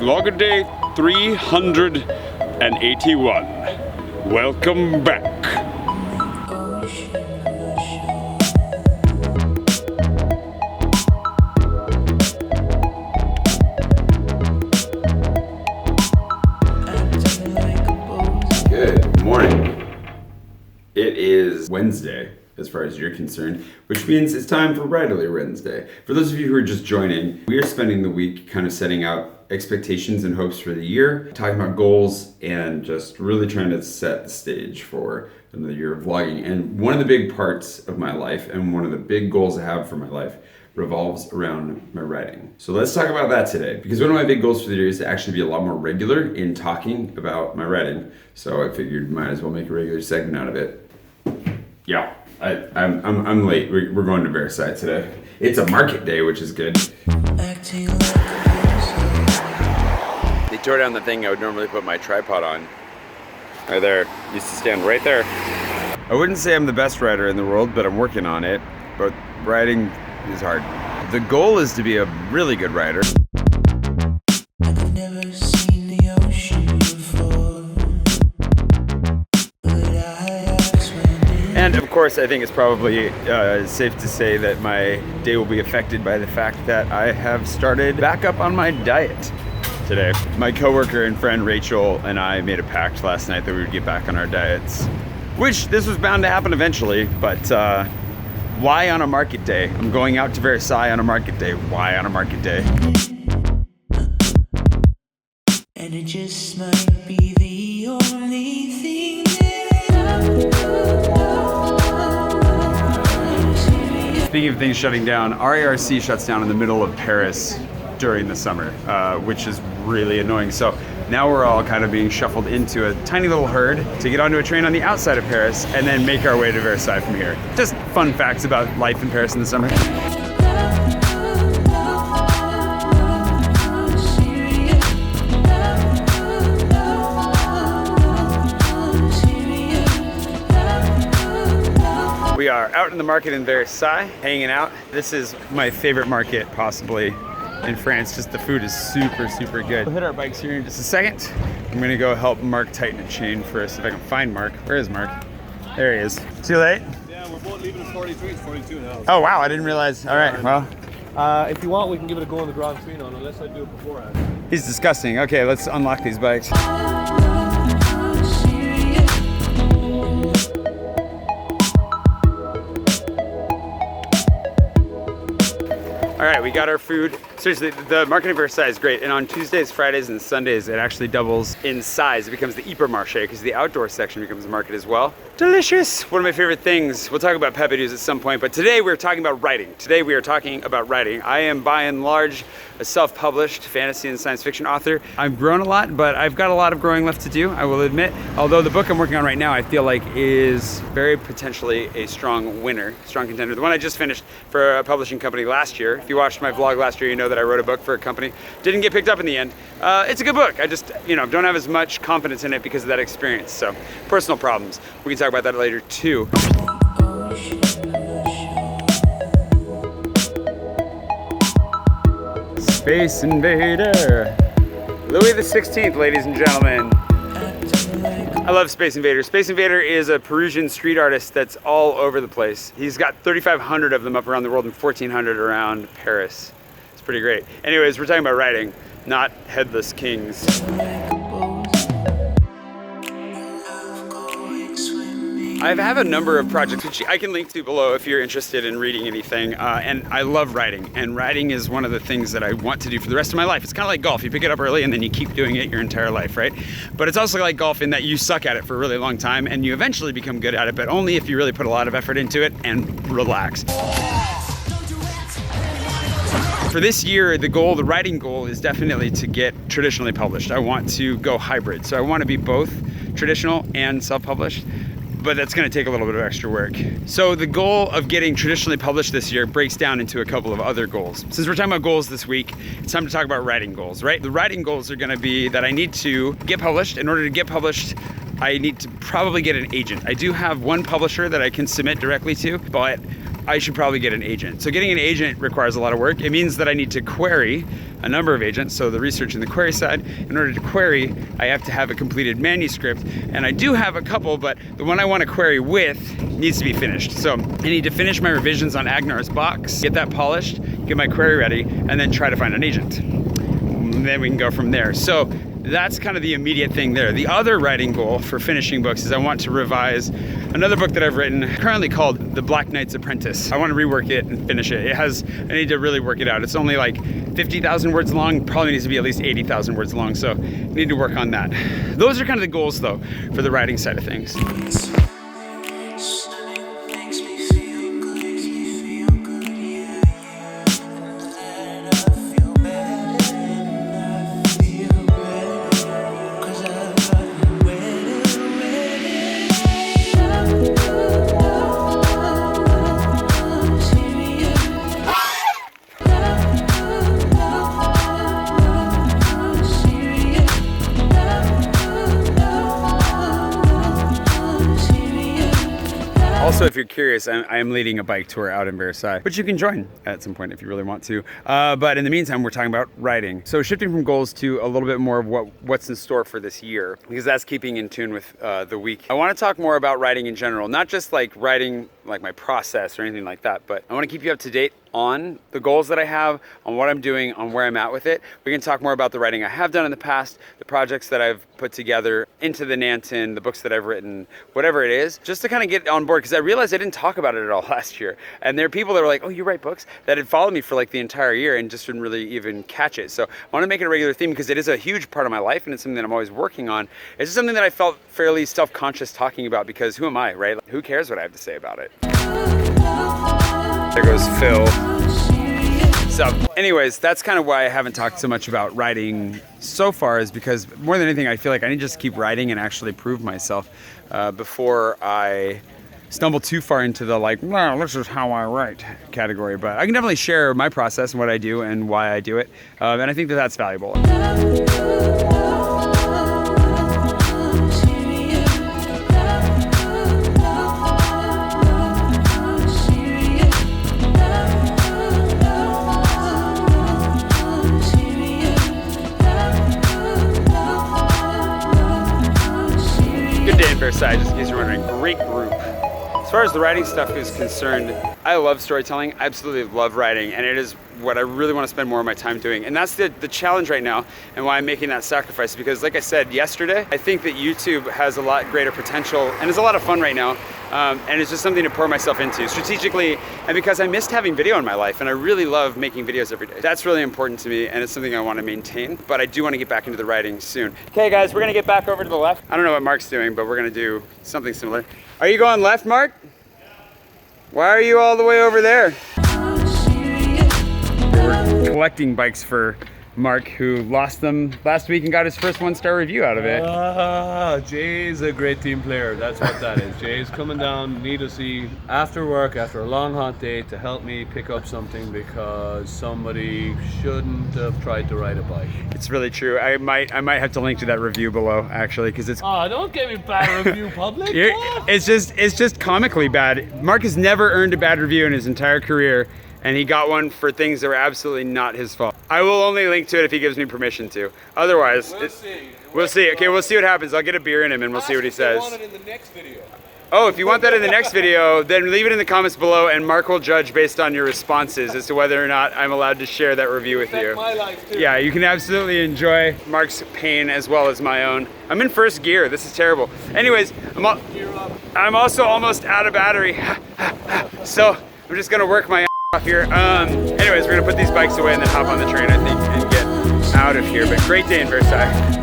Log day 381. Welcome back. Good morning. It is Wednesday, as far as you're concerned, which means it's time for Bridally Wednesday. For those of you who are just joining, we are spending the week kind of setting out expectations and hopes for the year, talking about goals, and just really trying to set the stage for the year of vlogging. And one of the big parts of my life, and one of the big goals I have for my life, revolves around my writing. So let's talk about that today, because one of my big goals for the year is to actually be a lot more regular in talking about my writing. So I figured might as well make a regular segment out of it. Yeah, I'm late. We're going to Versailles today. It's a market day, which is good. They tore down the thing I would normally put my tripod on. Right there, used to stand right there. I wouldn't say I'm the best writer in the world, but I'm working on it. But writing is hard. The goal is to be a really good writer. I've never seen the ocean before, but I have swam. And of course, I think it's probably safe to say that my day will be affected by the fact that I have started back up on my diet today. My coworker and friend Rachel and I made a pact last night that we would get back on our diets, which this was bound to happen eventually, but why on a market day? I'm going out to Versailles on a market day. Why on a market day? And it just might be the only thing that Speaking of things shutting down, RARC shuts down in the middle of Paris during the summer, which is really annoying. So now we're all kind of being shuffled into a tiny little herd to get onto a train on the outside of Paris and then make our way to Versailles from here. Just fun facts about life in Paris in the summer. We are out in the market in Versailles, hanging out. This is my favorite market, possibly, in France. Just the food is super, super good. We'll hit our bikes here in just a second. I'm gonna go help Mark tighten a chain first, if I can find Mark. Where is Mark? There he is. Too late? Yeah, we're both leaving at 43, it's 42 now. Oh wow, I didn't realize. All right, well. If you want, we can give it a go on the Grand Prix now, unless I do it beforehand. He's disgusting. Okay, let's unlock these bikes. All right, we got our food. Seriously, the market in Versailles is great. And on Tuesdays, Fridays, and Sundays, it actually doubles in size. It becomes the hypermarché because the outdoor section becomes a market as well. Delicious. One of my favorite things. We'll talk about Peppadews at some point, but today we're talking about writing. Today we are talking about writing. I am by and large a self-published fantasy and science fiction author. I've grown a lot, but I've got a lot of growing left to do, I will admit. Although the book I'm working on right now, I feel like is very potentially a strong winner, strong contender. The one I just finished for a publishing company last year. If you watched my vlog last year, you know that I wrote a book for a company. Didn't get picked up in the end. It's a good book. I just, don't have as much confidence in it because of that experience. So, personal problems. We can talk about that later too. Space Invader. Louis the 16th, ladies and gentlemen. I love Space Invader. Space Invader is a Parisian street artist that's all over the place. He's got 3,500 of them up around the world and 1,400 around Paris. It's pretty great. Anyways, we're talking about writing, not headless kings. I have a number of projects which I can link to below if you're interested in reading anything, and I love writing, and writing is one of the things that I want to do for the rest of my life. It's kind of like golf. You pick it up early and then you keep doing it your entire life, right? But it's also like golf in that you suck at it for a really long time and you eventually become good at it, but only if you really put a lot of effort into it and relax. For this year, the writing goal is definitely to get traditionally published. I want to go hybrid. So I want to be both traditional and self-published, but that's going to take a little bit of extra work. So the goal of getting traditionally published this year breaks down into a couple of other goals. Since we're talking about goals this week, it's time to talk about writing goals, right? The writing goals are going to be that I need to get published. In order to get published, I need to probably get an agent. I do have one publisher that I can submit directly to, but I should probably get an agent. So getting an agent requires a lot of work. It means that I need to query a number of agents. So the research and the query side. In order to query, I have to have a completed manuscript. And I do have a couple, but the one I want to query with needs to be finished. So I need to finish my revisions on Agnar's box, get that polished, get my query ready, and then try to find an agent. And then we can go from there. So that's kind of the immediate thing there. The other writing goal for finishing books is I want to revise another book that I've written currently called The Black Knight's Apprentice. I want to rework it and finish it. I need to really work it out. It's only like 50,000 words long, probably needs to be at least 80,000 words long. So I need to work on that. Those are kind of the goals though for the writing side of things. Also, if you're curious, I am leading a bike tour out in Versailles, which you can join at some point if you really want to. But in the meantime, we're talking about writing. So shifting from goals to a little bit more of what's in store for this year, because that's keeping in tune with the week. I want to talk more about writing in general, not just like writing like my process or anything like that, but I want to keep you up to date on the goals that I have, on what I'm doing, on where I'm at with it. We can talk more about the writing I have done in the past, the projects that I've put together, Into the Nanton, the books that I've written, whatever it is, just to kind of get on board, because I realized I didn't talk about it at all last year. And there are people that were like, oh, you write books? That had followed me for like the entire year and just didn't really even catch it. So I want to make it a regular theme because it is a huge part of my life and it's something that I'm always working on. It's just something that I felt fairly self-conscious talking about because who am I, right? Like, who cares what I have to say about it? There goes Phil. So anyways, that's kind of why I haven't talked so much about writing so far, is because more than anything, I feel like I need to just keep writing and actually prove myself before I stumble too far into the like, well, this is how I write category. But I can definitely share my process and what I do and why I do it. And I think that that's valuable. Versailles, just in case you're wondering. Great group. As far as the writing stuff is concerned, I love storytelling. I absolutely love writing, and it is what I really want to spend more of my time doing. And that's the challenge right now, and why I'm making that sacrifice, because like I said yesterday, I think that YouTube has a lot greater potential, and it's a lot of fun right now, and it's just something to pour myself into strategically, and because I missed having video in my life, and I really love making videos every day. That's really important to me, and it's something I want to maintain, but I do want to get back into the writing soon. Okay guys, we're gonna get back over to the left. I don't know what Mark's doing, but we're gonna do something similar. Are you going left, Mark? Why are you all the way over there? We're collecting bikes for Mark, who lost them last week and got his first 1-star review out of it. Jay's a great team player. That's what that is. Jay's coming down needlessly after work, after a long hot day, to help me pick up something because somebody shouldn't have tried to ride a bike. It's really true. I might have to link to that review below, actually, because it's. Oh, don't give me bad review, public. It's just comically bad. Mark has never earned a bad review in his entire career, and he got one for things that were absolutely not his fault. I will only link to it if he gives me permission to. Otherwise, we'll see. Okay, we'll see what happens. I'll get a beer in him and we'll see what he says. I want it in the next video. Oh, if you want that in the next video, then leave it in the comments below, and Mark will judge based on your responses as to whether or not I'm allowed to share that review with you. My life too. Yeah, you can absolutely enjoy Mark's pain as well as my own. I'm in first gear. This is terrible. Anyways, I'm also almost out of battery. So I'm just gonna work my off here. Anyways, we're gonna put these bikes away and then hop on the train, I think, and get out of here. But great day in Versailles.